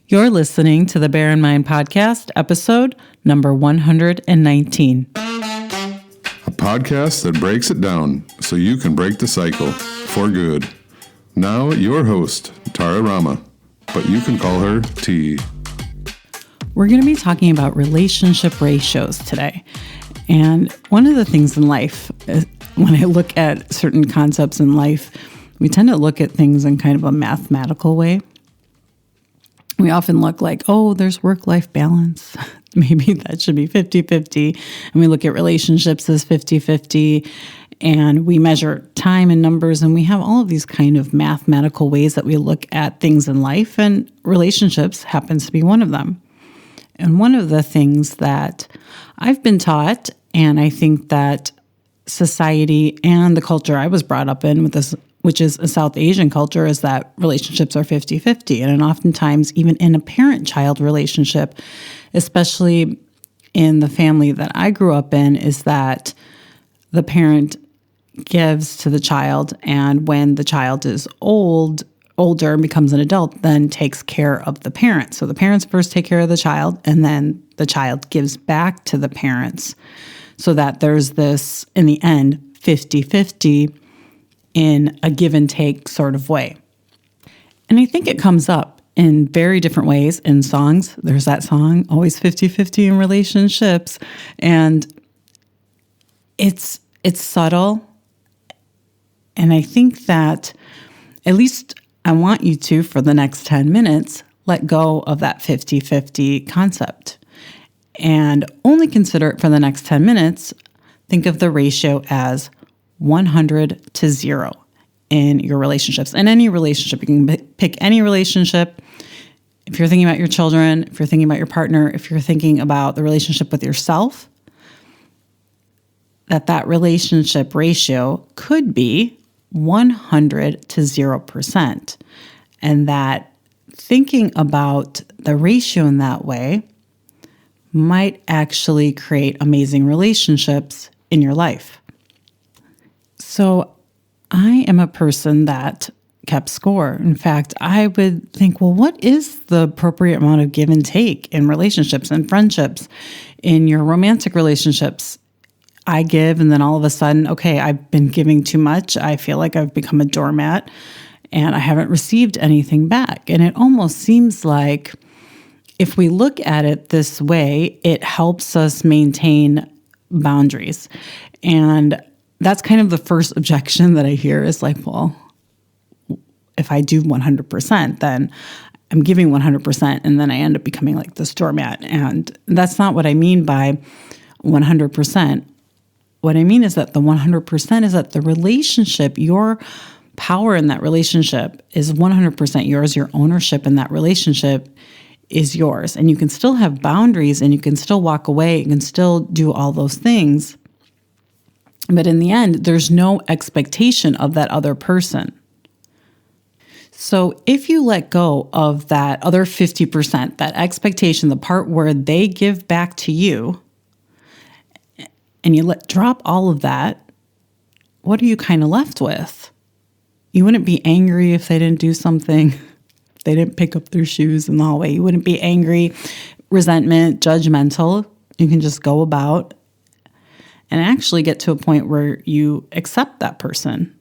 You're listening to the Bear in Mind podcast, episode number 119. A podcast that breaks it down so you can break the cycle for good. Now, your host, Tara Rama, but you can call her T. We're going to be talking about relationship ratios today. And one of the things in life, when I look at certain concepts in life, we tend to look at things in kind of a mathematical way. We often look like, oh, there's work-life balance. Maybe that should be 50-50. And we look at relationships as 50-50. And we measure time and numbers. And we have all of these kind of mathematical ways that we look at things in life. And relationships happens to be one of them. And one of the things that I've been taught, and I think that society and the culture I was brought up in with this, which is a South Asian culture, is that relationships are 50-50. And oftentimes, even in a parent-child relationship, especially in the family that I grew up in, is that the parent gives to the child, and when the child is older and becomes an adult, then takes care of the parent. So the parents first take care of the child, and then the child gives back to the parents, so that there's this, in the end, 50-50 in a give and take sort of way. And I think it comes up in very different ways in songs. There's that song, Always 50-50 in Relationships. And it's subtle. And I think that, at least I want you to, for the next 10 minutes, let go of that 50-50 concept. And only consider it for the next 10 minutes. Think of the ratio as 100 to 0 in your relationships. In any relationship, you can pick any relationship. If you're thinking about your children, if you're thinking about your partner, if you're thinking about the relationship with yourself, that relationship ratio could be 100 to 0%. And that thinking about the ratio in that way might actually create amazing relationships in your life. So I am a person that kept score. In fact, I would think, well, what is the appropriate amount of give and take in relationships and friendships, in your romantic relationships? I give, and then all of a sudden, okay, I've been giving too much. I feel like I've become a doormat, and I haven't received anything back. And it almost seems like if we look at it this way, it helps us maintain boundaries. And that's kind of the first objection that I hear is like, well, if I do 100%, then I'm giving 100%, and then I end up becoming like this doormat. And that's not what I mean by 100%. What I mean is that the 100% is that the relationship, your power in that relationship is 100% yours. Your ownership in that relationship is yours. And you can still have boundaries, and you can still walk away. You can still do all those things. But in the end, there's no expectation of that other person. So if you let go of that other 50%, that expectation, the part where they give back to you, and you drop all of that, what are you kind of left with? You wouldn't be angry if they didn't do something, if they didn't pick up their shoes in the hallway. You wouldn't be angry, resentment, judgmental. You can just go about and actually get to a point where you accept that person,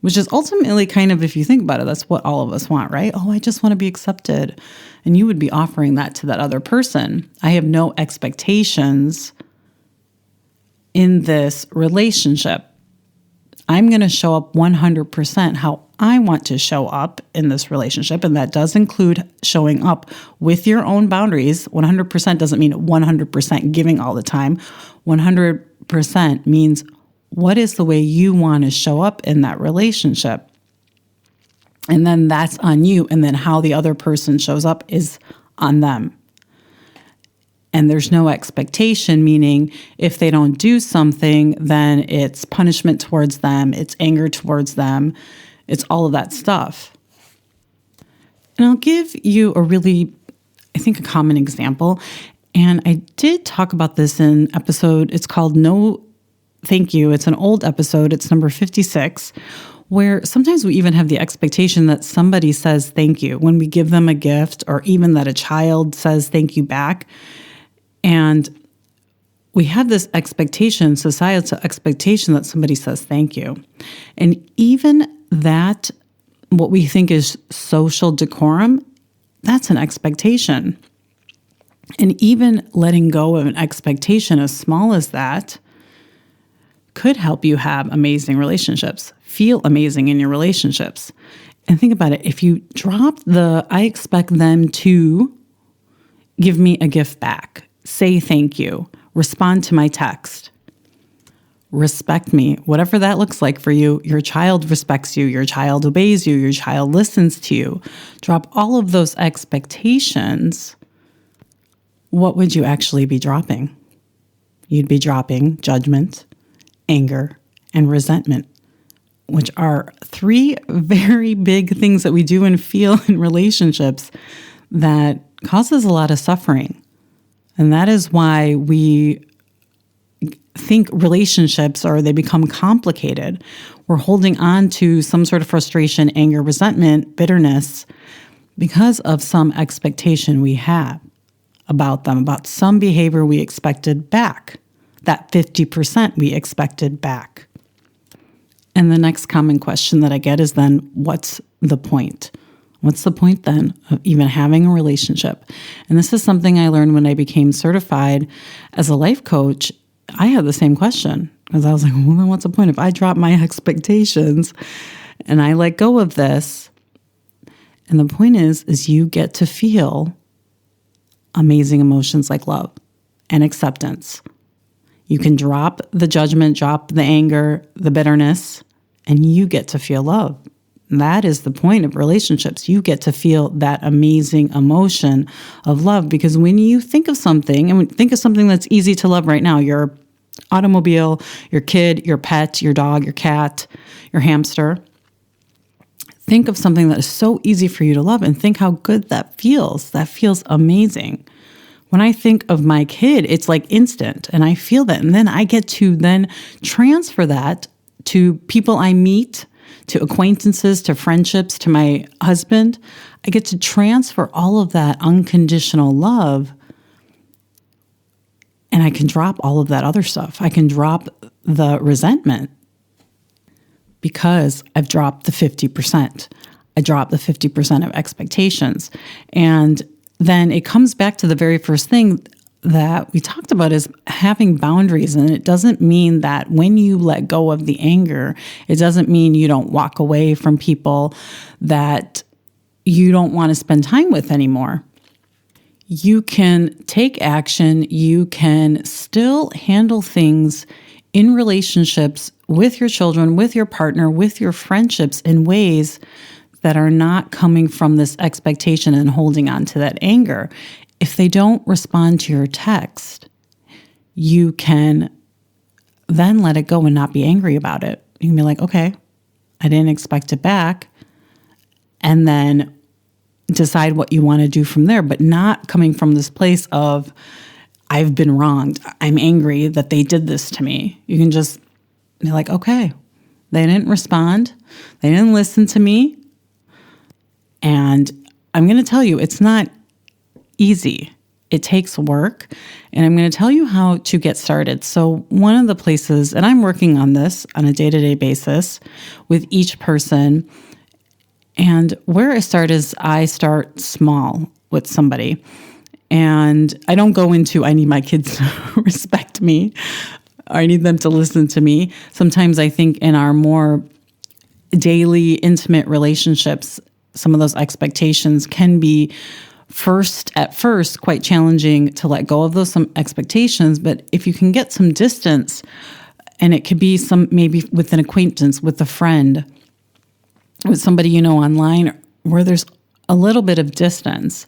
which is ultimately kind of, if you think about it, that's what all of us want, right? Oh, I just want to be accepted. And you would be offering that to that other person. I have no expectations in this relationship. I'm going to show up 100% how I want to show up in this relationship. And that does include showing up with your own boundaries. 100% doesn't mean 100% giving all the time. 100% means what is the way you want to show up in that relationship. And then that's on you. And then how the other person shows up is on them. And there's no expectation, meaning if they don't do something, then it's punishment towards them, it's anger towards them, it's all of that stuff. And I'll give you a really, I think, a common example. And I did talk about this in episode, it's called No Thank You. It's an old episode, it's number 56, where sometimes we even have the expectation that somebody says thank you when we give them a gift, or even that a child says thank you back. And we have this expectation, societal expectation, that somebody says thank you. And even that, what we think is social decorum, that's an expectation. And even letting go of an expectation as small as that could help you have amazing relationships, feel amazing in your relationships. And think about it. If you drop I expect them to give me a gift back, say thank you, respond to my text, respect me, whatever that looks like for you. Your child respects you, your child obeys you, your child listens to you. Drop all of those expectations. What would you actually be dropping? You'd be dropping judgment, anger, and resentment, which are three very big things that we do and feel in relationships that causes a lot of suffering. And that is why we think relationships, or they become complicated. We're holding on to some sort of frustration, anger, resentment, bitterness, because of some expectation we have about them, about some behavior we expected back, that 50% we expected back. And the next common question that I get is then, what's the point? What's the point then of even having a relationship? And this is something I learned when I became certified as a life coach. I had the same question, because I was like, well, then what's the point if I drop my expectations and I let go of this? And the point is you get to feel amazing emotions like love and acceptance. You can drop the judgment, drop the anger, the bitterness, and you get to feel love. That is the point of relationships. You get to feel that amazing emotion of love, because when you think of something, and think of something that's easy to love right now, your automobile, your kid, your pet, your dog, your cat, your hamster. Think of something that is so easy for you to love and think how good that feels. That feels amazing. When I think of my kid, it's like instant, and I feel that. And then I get to then transfer that to people I meet, to acquaintances, to friendships, to my husband. I get to transfer all of that unconditional love, and I can drop all of that other stuff. I can drop the resentment because I've dropped the 50%. I dropped the 50% of expectations. And then it comes back to the very first thing that we talked about, is having boundaries. And it doesn't mean that when you let go of the anger, it doesn't mean you don't walk away from people that you don't want to spend time with anymore. You can take action. You can still handle things in relationships with your children, with your partner, with your friendships in ways that are not coming from this expectation and holding on to that anger. If they don't respond to your text, you can then let it go and not be angry about it. You can be like, okay, I didn't expect it back. And then decide what you want to do from there, but not coming from this place of, I've been wronged. I'm angry that they did this to me. You can just be like, okay, they didn't respond. They didn't listen to me. And I'm going to tell you, it's not easy. It takes work. And I'm going to tell you how to get started. So one of the places, and I'm working on this on a day-to-day basis with each person. And where I start small with somebody. And I don't go into, I need my kids to respect me, or I need them to listen to me. Sometimes I think in our more daily, intimate relationships, some of those expectations can be at first quite challenging to let go of those some expectations. But if you can get some distance, and it could be maybe with an acquaintance, with a friend, with somebody you know online, where there's a little bit of distance,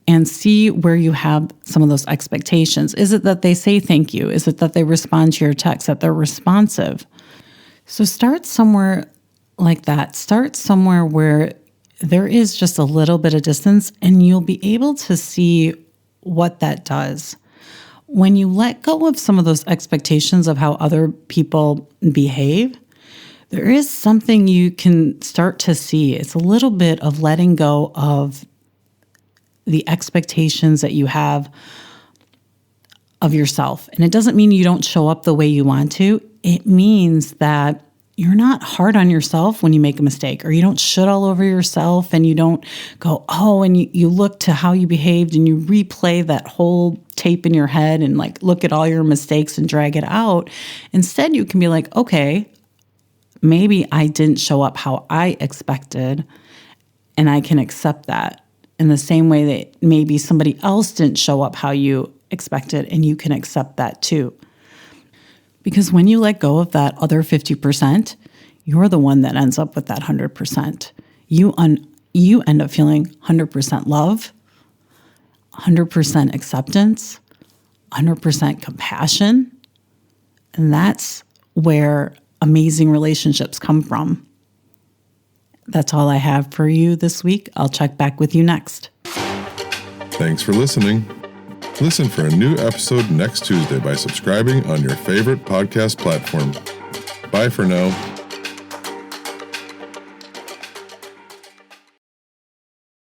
and see where you have some of those expectations. Is it that they say thank you? Is it that they respond to your text, that they're responsive? So start somewhere like that. Start somewhere where there is just a little bit of distance, and you'll be able to see what that does. When you let go of some of those expectations of how other people behave, there is something you can start to see. It's a little bit of letting go of the expectations that you have of yourself. And it doesn't mean you don't show up the way you want to. It means that you're not hard on yourself when you make a mistake, or you don't shit all over yourself and you don't go, and you look to how you behaved and you replay that whole tape in your head and like look at all your mistakes and drag it out. Instead, you can be like, okay, maybe I didn't show up how I expected, and I can accept that in the same way that maybe somebody else didn't show up how you expected, and you can accept that too. Because when you let go of that other 50%, you're the one that ends up with that 100%. You end up feeling 100% love, 100% acceptance, 100% compassion. And that's where amazing relationships come from. That's all I have for you this week. I'll check back with you next. Thanks for listening. Listen for a new episode next Tuesday by subscribing on your favorite podcast platform. Bye for now.